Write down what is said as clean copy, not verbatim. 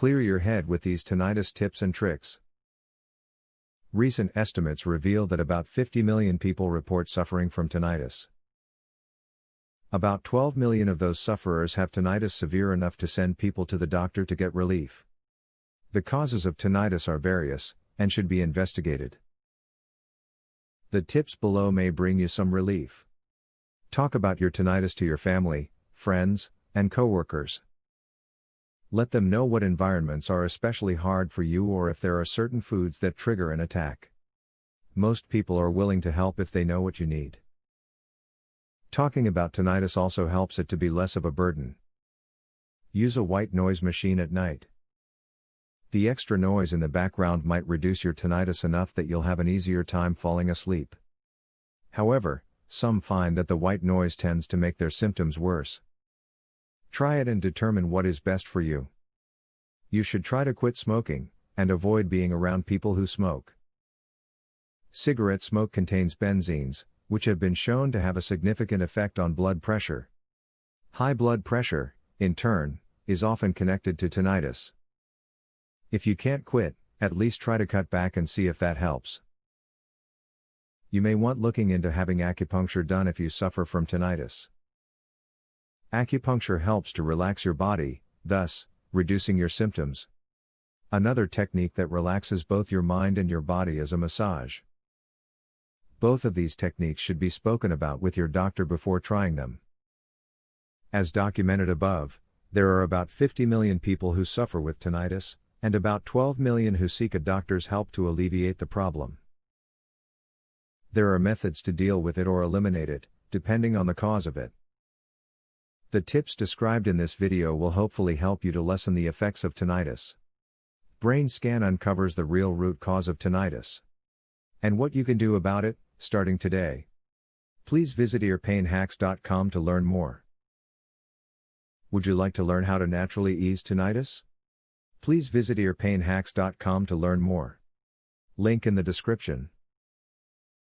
Clear your head with these tinnitus tips and tricks. Recent estimates reveal that about 50 million people report suffering from tinnitus. About 12 million of those sufferers have tinnitus severe enough to send people to the doctor to get relief. The causes of tinnitus are various, and should be investigated. The tips below may bring you some relief. Talk about your tinnitus to your family, friends, and coworkers. Let them know what environments are especially hard for you or if there are certain foods that trigger an attack. Most people are willing to help if they know what you need. Talking about tinnitus also helps it to be less of a burden. Use a white noise machine at night. The extra noise in the background might reduce your tinnitus enough that you'll have an easier time falling asleep. However, some find that the white noise tends to make their symptoms worse. Try it and determine what is best for you. You should try to quit smoking, and avoid being around people who smoke. Cigarette smoke contains benzenes, which have been shown to have a significant effect on blood pressure. High blood pressure, in turn, is often connected to tinnitus. If you can't quit, at least try to cut back and see if that helps. You may want looking into having acupuncture done if you suffer from tinnitus. Acupuncture helps to relax your body, thus, reducing your symptoms. Another technique that relaxes both your mind and your body is a massage. Both of these techniques should be spoken about with your doctor before trying them. As documented above, there are about 50 million people who suffer with tinnitus, and about 12 million who seek a doctor's help to alleviate the problem. There are methods to deal with it or eliminate it, depending on the cause of it. The tips described in this video will hopefully help you to lessen the effects of tinnitus. Brain scan uncovers the real root cause of tinnitus and what you can do about it, starting today. Please visit earpainhacks.com to learn more. Would you like to learn how to naturally ease tinnitus? Please visit earpainhacks.com to learn more. Link in the description.